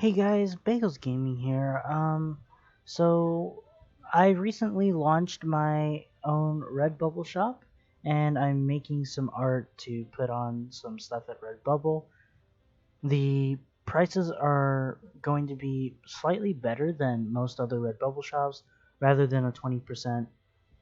Hey guys, Bagels Gaming here. So I recently launched my own Redbubble shop, and I'm making some art to put on some stuff at Redbubble. The prices are going to be slightly better than most other Redbubble shops. Rather than a 20%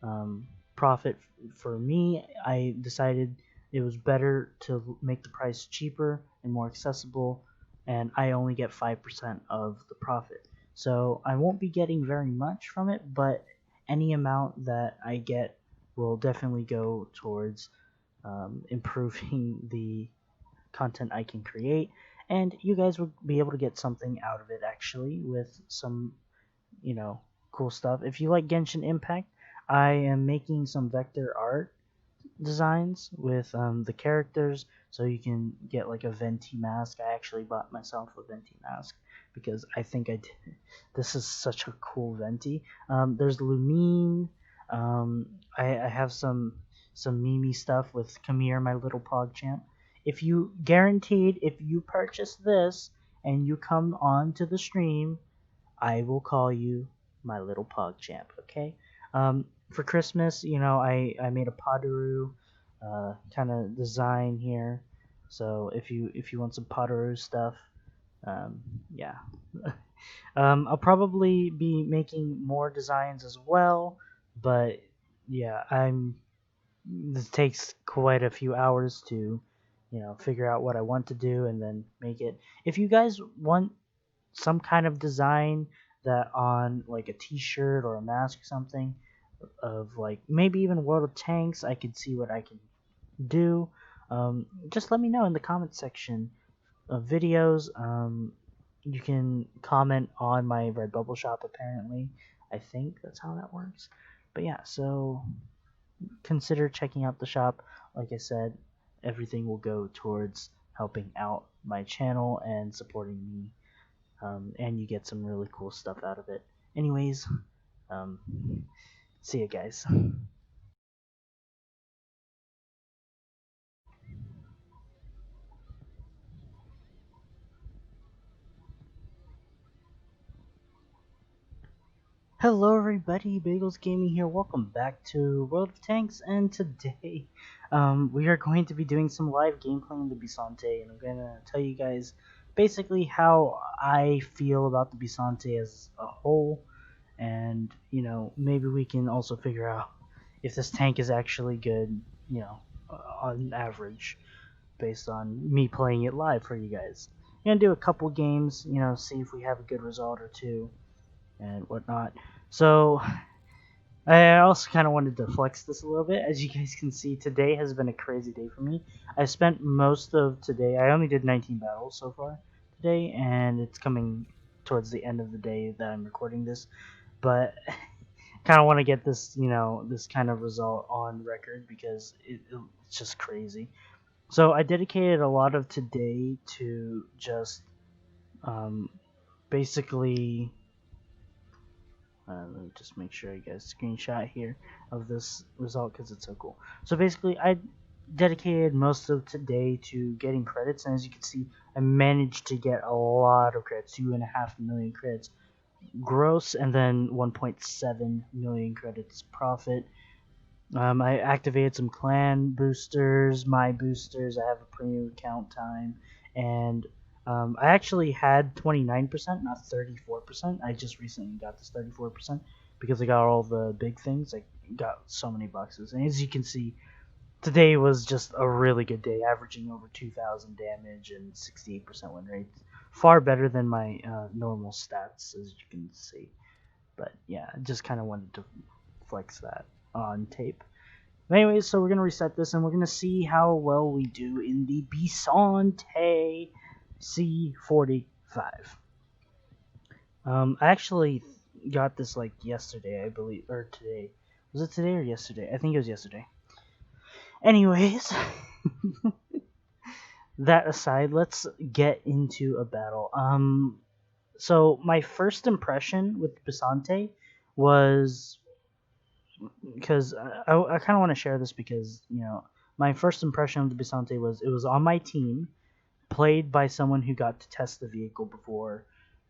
um, profit for me, I decided it was better to make the price cheaper and more accessible, and I only get 5% of the profit. So I won't be getting very much from it, but any amount that I get will definitely go towards improving the content I can create, and you guys will be able to get something out of it actually with some, you know, cool stuff. If you like Genshin Impact, I am making some vector art designs with the characters, so you can get like a venti mask. I actually bought myself a venti mask because I think I did. This is such a cool venti. There's Lumine. I have some Mimi stuff with Kamir, my little PogChamp. If you guaranteed, if you purchase this and you come on to the stream, I will call you my little PogChamp. Okay. For Christmas, I made a Padaru kind of design here. So if you want some Padaru stuff, um, yeah. I'll probably be making more designs as well, but yeah, this takes quite a few hours to, figure out what I want to do and then make it. If you guys want some kind of design that on like a t-shirt or a mask or something of like maybe even World of Tanks, I could see what I can do. Just let me know in the comment section of videos. You can comment on my Redbubble shop. Apparently, I think that's how that works. But yeah, so consider checking out the shop. Like I said, everything will go towards helping out my channel and supporting me, and you get some really cool stuff out of it. Anyways, um, see you guys. Hello, everybody. Bagels Gaming here. Welcome back to World of Tanks, and today, we are going to be doing some live gameplay in the Bisonte, and I'm gonna tell you guys basically how I feel about the Bisonte as a whole, and maybe we can also figure out if this tank is actually good, on average, based on me playing it live for you guys. I'm gonna do a couple games, see if we have a good result or two and whatnot. So I also kind of wanted to flex this a little bit. As you guys can see, today has been a crazy day for me. I spent most of today. I only did 19 battles so far today, and it's coming towards the end of the day that I'm recording this. But kind of want to get this, this kind of result on record because it's just crazy. So I dedicated a lot of today to just um, basically let me just make sure I get a screenshot here of this result because it's so cool. So basically, I dedicated most of today to getting credits, and as you can see, I managed to get a lot of credits, 2.5 million credits gross, and then 1.7 million credits profit. I activated some clan boosters, my boosters. I have a premium account time, and I actually had 29%, not 34%. I just recently got this 34% because I got all the big things. I got so many boxes, and as you can see, today was just a really good day, averaging over 2,000 damage and 68% win rate. Far better than my normal stats, as you can see. But yeah, I just kind of wanted to flex that on tape. Anyways, so we're going to reset this and we're going to see how well we do in the Bisonte C45. I actually got this like yesterday, I believe, or today. Was it today or yesterday? I think it was yesterday. Anyways, that aside, let's get into a battle. So my first impression with Bisonte was because I kind of want to share this because my first impression of the Bisonte was it was on my team, played by someone who got to test the vehicle before,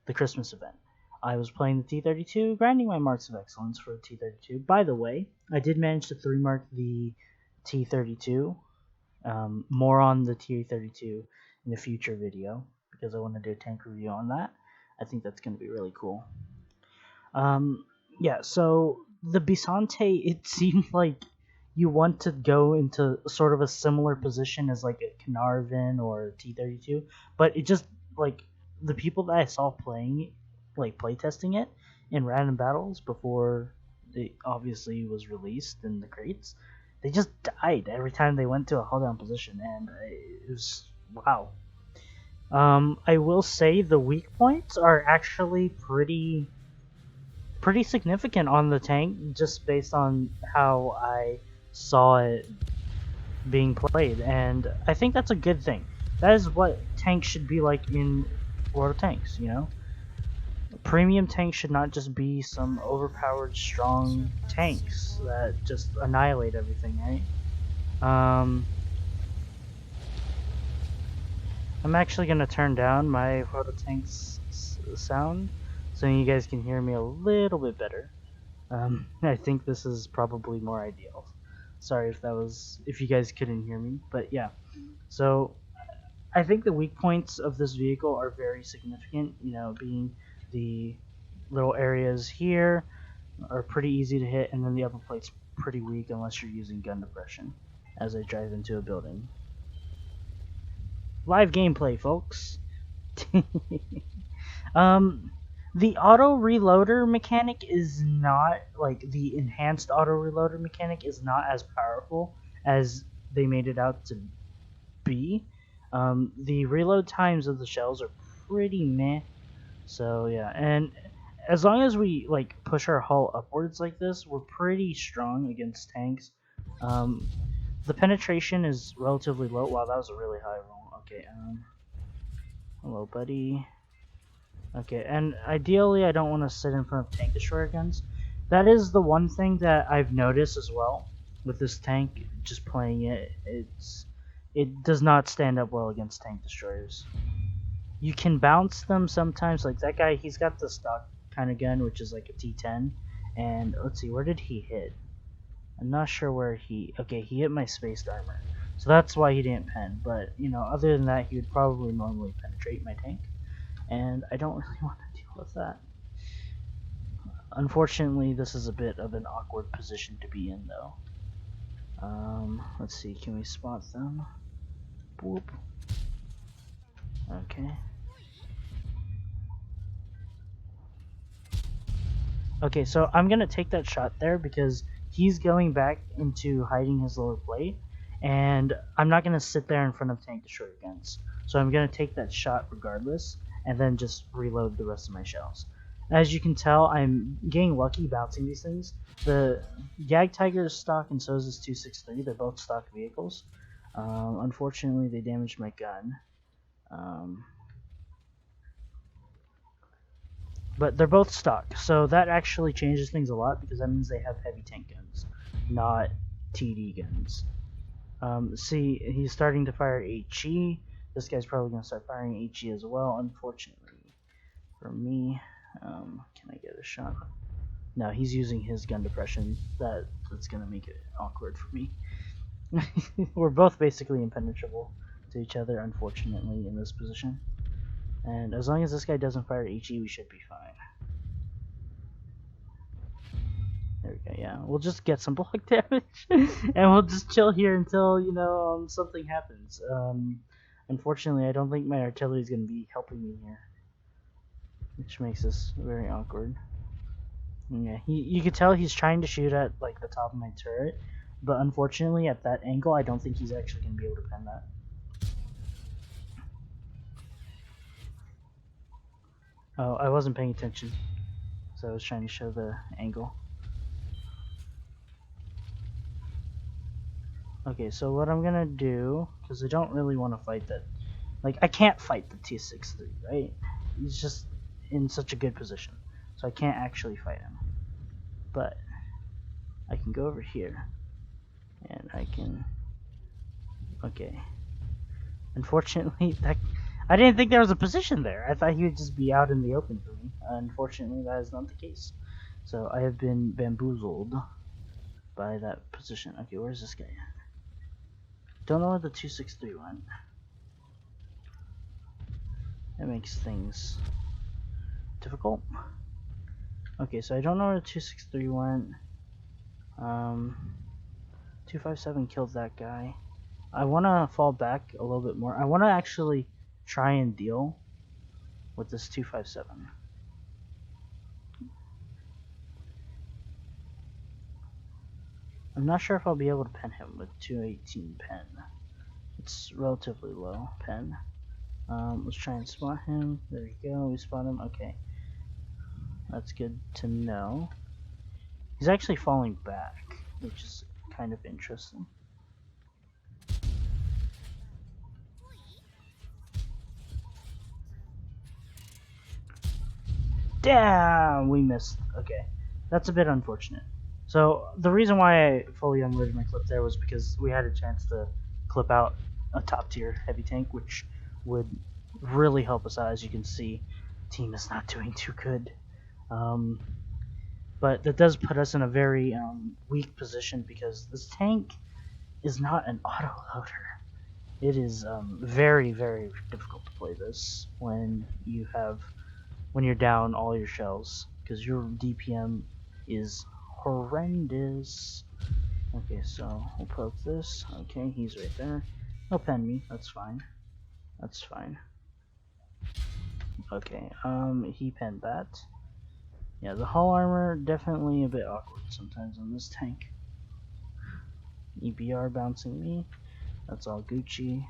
the Christmas event. I was playing the T-32, grinding my marks of excellence for the T-32. By the way, I did manage to 3-mark the T-32. More on the T-32 in a future video because I want to do a tank review on that. I think that's going to be really cool. Yeah, so the Bisonte, it seemed like you want to go into sort of a similar position as like a Carnarvon or T-32, but it just, like, the people that I saw playing, like, playtesting it in random battles before it obviously was released in the crates, they just died every time they went to a hold down position, and it was, wow. I will say the weak points are actually pretty significant on the tank, just based on how I saw it being played, and I think that's a good thing. That is what tanks should be like in World of Tanks, you know? Premium tanks should not just be some overpowered, strong tanks that just annihilate everything, right? I'm actually going to turn down my World of Tanks sound so you guys can hear me a little bit better. I think this is probably more ideal. Sorry if you guys couldn't hear me, but yeah. So I think the weak points of this vehicle are very significant, you know, being the little areas here are pretty easy to hit, and then the upper plate's pretty weak unless you're using gun depression as I drive into a building. Live gameplay, folks. The auto reloader mechanic is not, like, the enhanced auto reloader mechanic is not as powerful as they made it out to be. The reload times of the shells are pretty meh. So yeah, and as long as we, like, push our hull upwards like this, we're pretty strong against tanks. The penetration is relatively low. Wow, that was a really high roll. Okay, hello, buddy. Okay, and ideally I don't want to sit in front of tank destroyer guns. That is the one thing that I've noticed as well with this tank, just playing it. It does not stand up well against tank destroyers. You can bounce them sometimes, like that guy, he's got the stock kind of gun, which is like a T10. And let's see, where did he hit? I'm not sure where okay, he hit my spaced armor. So that's why he didn't pen, but, you know, other than that, he would probably normally penetrate my tank. And I don't really want to deal with that. Unfortunately, this is a bit of an awkward position to be in, though. Let's see, can we spot them? Boop. Okay. Okay, so I'm gonna take that shot there because he's going back into hiding his lower plate, and I'm not gonna sit there in front of tank destroyer guns. So I'm gonna take that shot regardless, and then just reload the rest of my shells. As you can tell, I'm getting lucky bouncing these things. The Yag Tiger is stock, and so is this 263. They're both stock vehicles. Unfortunately, they damaged my gun. But they're both stock, so that actually changes things a lot because that means they have heavy tank guns, not TD guns. See, he's starting to fire HE. This guy's probably going to start firing HE as well, unfortunately for me. Can I get a shot? No, he's using his gun depression. That's going to make it awkward for me. We're both basically impenetrable to each other, unfortunately, in this position. And as long as this guy doesn't fire HE, we should be fine. There we go, yeah. We'll just get some block damage, and we'll just chill here until, you know, something happens. Unfortunately, I don't think my artillery is going to be helping me here, which makes this very awkward. Yeah, you can tell he's trying to shoot at, like, the top of my turret, but unfortunately, at that angle, I don't think he's actually going to be able to pen that. Oh, I wasn't paying attention, so I was trying to show the angle. Okay, so what I'm gonna do, because I don't really want to fight that, like, I can't fight the T63, right? He's just in such a good position, so I can't actually fight him. But I can go over here, and I can, okay. Unfortunately, I didn't think there was a position there. I thought he would just be out in the open for me. Unfortunately, that is not the case. So I have been bamboozled by that position. Okay, where's this guy? Don't know where the 263 went. That makes things difficult. Okay, so I don't know where the 263 went. 257 killed that guy. I want to fall back a little bit more. I want to actually try and deal with this 257. I'm not sure if I'll be able to pen him with 218 pen. It's relatively low pen. Let's try and spot him. There we go. We spot him. Okay. That's good to know. He's actually falling back, which is kind of interesting. Damn, we missed. Okay, that's a bit unfortunate. So the reason why I fully unloaded my clip there was because we had a chance to clip out a top tier heavy tank, which would really help us out. As you can see, team is not doing too good. But that does put us in a very weak position because this tank is not an auto loader. It is very, very difficult to play this when you're down all your shells because your DPM is horrendous. Okay, so we'll poke this. Okay, he's right there. He'll pen me. That's fine. That's fine. Okay, he penned that. Yeah, the hull armor definitely a bit awkward sometimes on this tank. EBR bouncing me. That's all Gucci.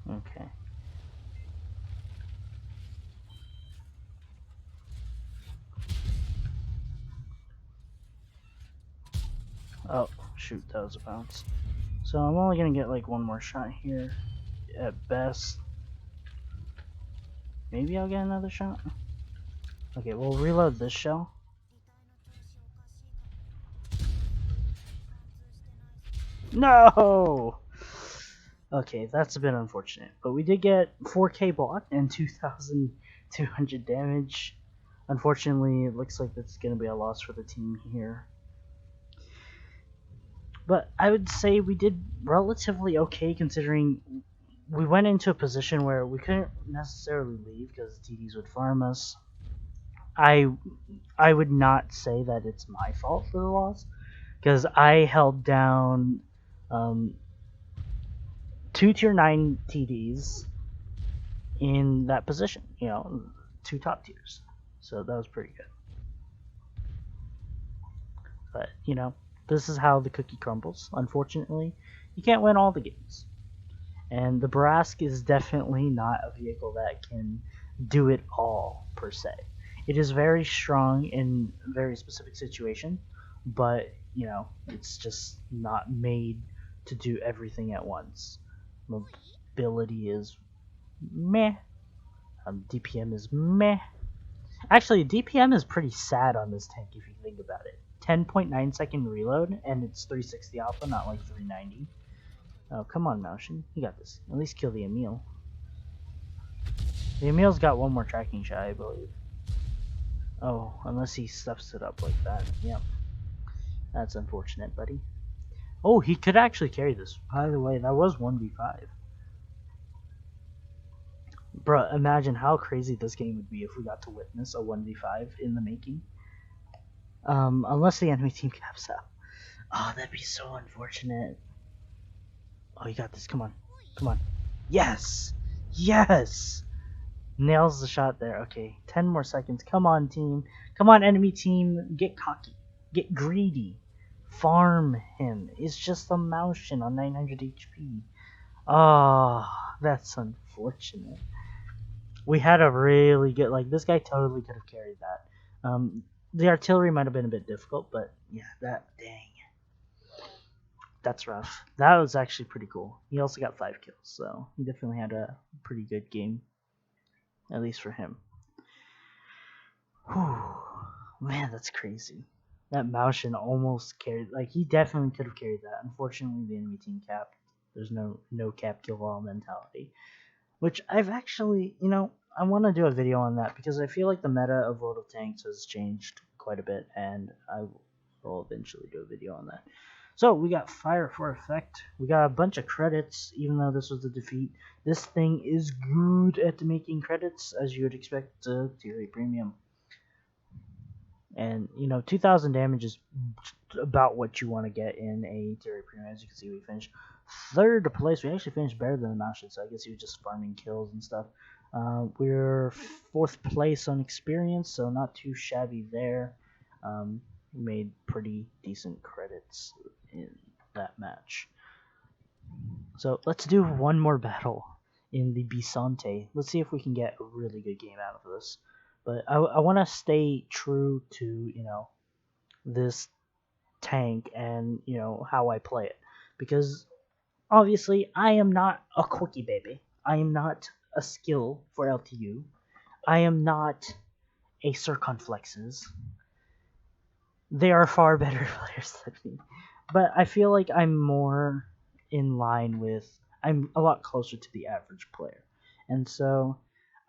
Okay. Oh, shoot, that was a bounce. So I'm only gonna get like one more shot here at best. Maybe I'll get another shot. Okay, we'll reload this shell. No! Okay, that's a bit unfortunate. But we did get 4k block and 2,200 damage. Unfortunately, it looks like that's going to be a loss for the team here. But I would say we did relatively okay considering we went into a position where we couldn't necessarily leave because TDs would farm us. I would not say that it's my fault for the loss because I held down 2 tier 9 TDs in that position, 2 top tiers. So that was pretty good. But, this is how the cookie crumbles. Unfortunately, you can't win all the games. And the Barask is definitely not a vehicle that can do it all, per se. It is very strong in a very specific situation, but, it's just not made to do everything at once. Mobility is meh. DPM is meh. Actually, DPM is pretty sad on this tank if you think about it. 10.9 second reload, and it's 360 alpha, not like 390. Oh, come on, Moushin. You got this. At least kill the Emil. The Emil's got one more tracking shot, I believe. Oh, unless he stuffs it up like that. Yep. That's unfortunate, buddy. Oh, he could actually carry this. By the way, that was 1v5. Bruh, imagine how crazy this game would be if we got to witness a 1v5 in the making. Unless the enemy team caps out. Oh, that'd be so unfortunate. Oh, you got this. Come on. Come on. Yes! Yes! Nails the shot there. Okay, 10 more seconds. Come on, team. Come on, enemy team. Get cocky. Get greedy. Farm him. It's just a Moushin on 900 HP. Oh, that's unfortunate. We had a really good, this guy totally could have carried that. The artillery might have been a bit difficult, but yeah, dang. That's rough. That was actually pretty cool. He also got 5 kills, so he definitely had a pretty good game. At least for him. Whew. Man, that's crazy. That Maushin almost carried. Like he definitely could have carried that. Unfortunately, the enemy team capped. There's no cap kill all mentality, which I've actually, I want to do a video on that because I feel like the meta of World of Tanks has changed quite a bit, and I will eventually do a video on that. So we got Fire for Effect. We got a bunch of credits, even though this was a defeat. This thing is good at making credits, as you would expect to Tier 8 Premium. And 2,000 damage is about what you want to get in a Tier 8 Premium. As you can see, we finished third place. We actually finished better than the Maushin, so I guess he was just farming kills and stuff. We're fourth place on experience, so not too shabby there. We made pretty decent credits in that match. So let's do one more battle in the Bisonte. Let's see if we can get a really good game out of this. But I want to stay true to, this tank and, how I play it. Because, obviously, I am not a quickie baby. I am not a skill for LTU. I am not a Circonflexes. They are far better players than me. But I feel like I'm more in line with... I'm a lot closer to the average player. And so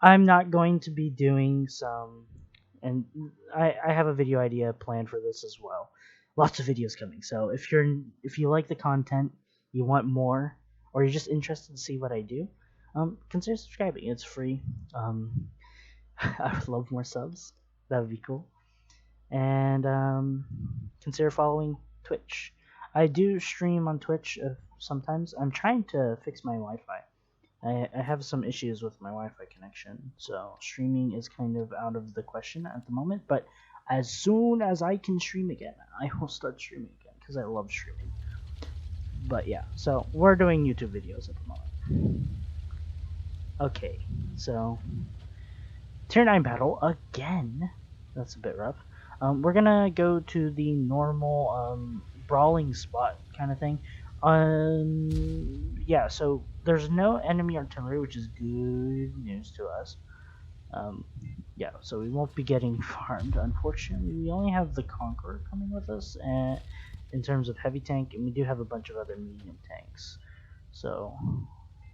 I'm not going to be doing some... And I have a video idea planned for this as well. Lots of videos coming. So if you like the content, you want more, or you're just interested to see what I do, consider subscribing. It's free. I would love more subs. That would be cool. And consider following Twitch. I do stream on Twitch sometimes. I'm trying to fix my Wi-Fi. I have some issues with my Wi-Fi connection, so streaming is kind of out of the question at the moment. But as soon as I can stream again, I will start streaming again because I love streaming. But yeah, so we're doing YouTube videos at the moment. Okay, so Tier 9 battle again. That's a bit rough. We're gonna go to the normal brawling spot kind of thing. Yeah, so there's no enemy artillery, which is good news to us. Yeah, so we won't be getting farmed, unfortunately. We only have the Conqueror coming with us, and in terms of heavy tank, and we do have a bunch of other medium tanks. So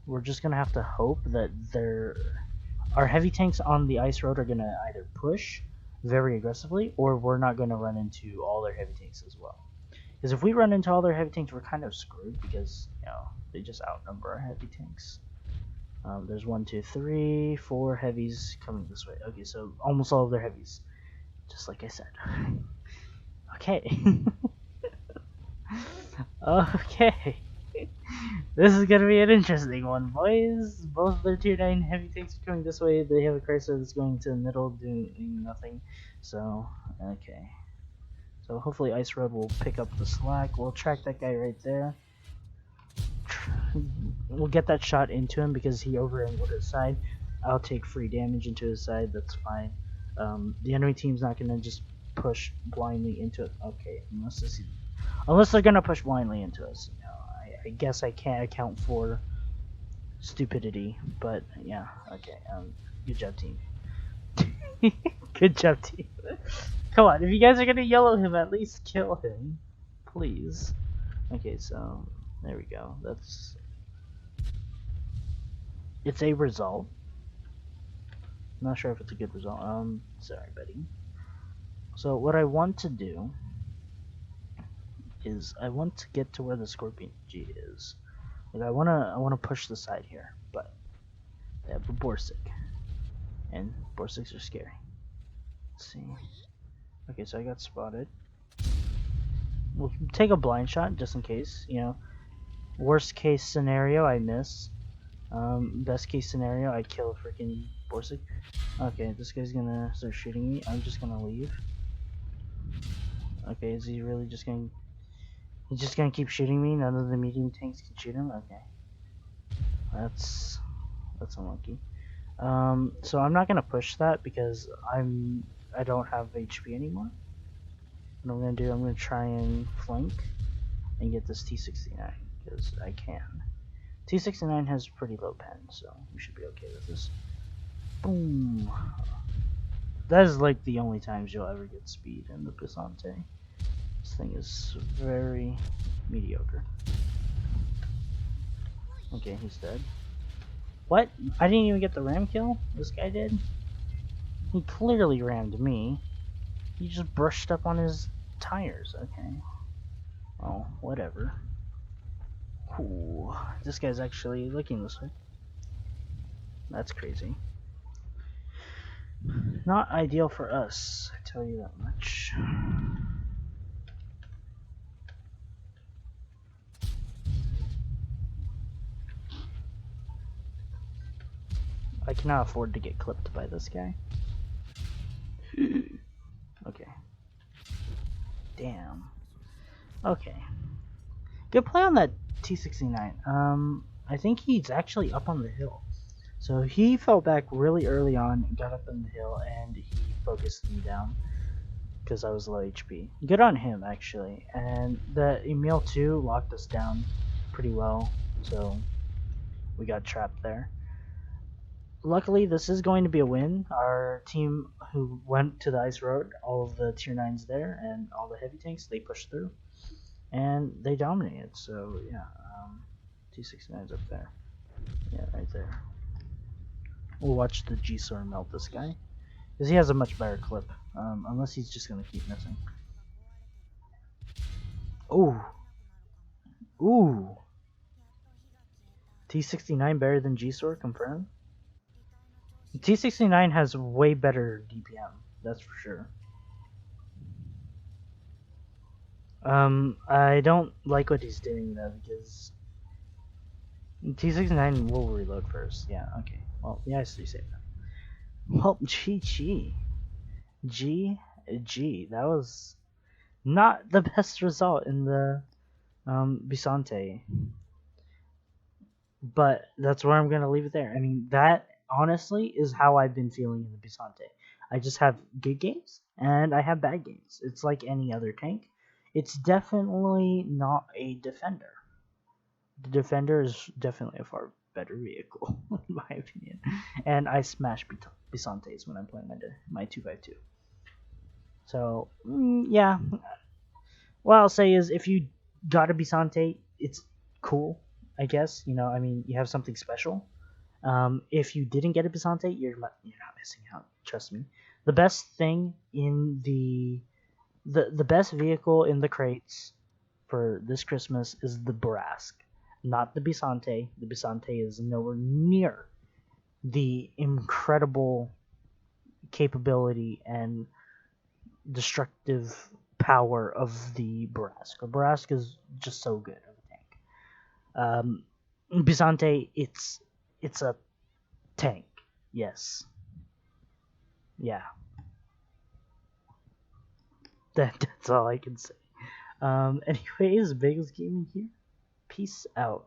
we're just gonna have to hope that our heavy tanks on the ice road are gonna either push very aggressively, or we're not gonna run into all their heavy tanks as well. Because if we run into all their heavy tanks, we're kind of screwed because, they just outnumber our heavy tanks. There's 1, 2, 3, 4 heavies coming this way. Okay, so almost all of their heavies. Just like I said. Okay. Okay. This is gonna be an interesting one, boys. Both of their tier 9 heavy tanks are coming this way. They have a Chrysler that's going to the middle doing nothing. So, okay. So hopefully Ice Road will pick up the slack. We'll track that guy right there. We'll get that shot into him because he over-angled his side. I'll take free damage into his side, that's fine. The enemy team's not gonna just push blindly into it. Okay, unless they're gonna push blindly into us. I guess I can't account for stupidity, but yeah, okay. Good job, team. Good job, team. Come on, if you guys are gonna yellow him, at least kill him, please. Okay, so there we go. It's a result. I'm not sure if it's a good result. Sorry, buddy. So what I want to do is I want to get to where the Scorpion G is. Like I wanna push the side here, but they have a Borsig, and Borsigs are scary. Let's see. Okay, so I got spotted. We'll take a blind shot just in case. Worst case scenario, I miss. Best case scenario, I kill a freaking Borsig. Okay, this guy's gonna start shooting me. I'm just gonna leave. Okay, is he really just gonna... He's just gonna keep shooting me? None of the medium tanks can shoot him? Okay. That's unlucky. So I'm not gonna push that because I don't have HP anymore. What I'm gonna do, I'm gonna try and flank and get this T69 because I can. T69 has pretty low pen, so we should be okay with this. Boom. that is like the only times you'll ever get speed in the Bisonte. This thing is very mediocre. Okay, he's dead. What? I didn't even get the ram kill? This guy did? He clearly rammed me. He just brushed up on his tires. Okay. Oh, whatever. Ooh, this guy's actually looking this way. That's crazy. Not ideal for us, I tell you that much. I cannot afford to get clipped by this guy. Okay. Damn. Okay. Good play on that T69. I think he's actually up on the hill. So he fell back really early on, got up on the hill, and he focused me down because I was low HP. Good on him, actually. And the Emil 2 locked us down pretty well, so we got trapped there. Luckily, this is going to be a win. Our team who went to the ice road, all of the tier 9s there, and all the heavy tanks, they pushed through. And they dominated, so yeah, T69's up there. Yeah, right there. We'll watch the G-Sword melt this guy, because he has a much better clip, unless he's just going to keep missing. Ooh. Ooh. T69 better than G-Sword, confirmed? T69 has way better DPM, that's for sure. I don't like what he's doing though, because T69 will reload first. Yeah, okay. Well, yeah, I see that. Well, GG. GG. That was not the best result in the Bisonte. But that's where I'm going to leave it there. I mean, that honestly is how I've been feeling in the Bisonte. I just have good games and I have bad games. It's like any other tank. It's definitely not a defender. The defender is definitely a far better vehicle, in my opinion. And I smash Bisontes when I'm playing my 252. So, yeah. What I'll say is if you got a Bisonte, it's cool, I guess. You know, I mean, you have something special. If you didn't get a Bisonte, you're not missing out. Trust me. The best thing in the best vehicle in the crates for this Christmas is the Brask, not the Bisonte. The Bisonte is nowhere near the incredible capability and destructive power of the Brask. The Brask is just so good of a tank. Bisonte, it's a tank. Yes. Yeah. That's all I can say. Anyways, Bagels Gaming here. Peace out.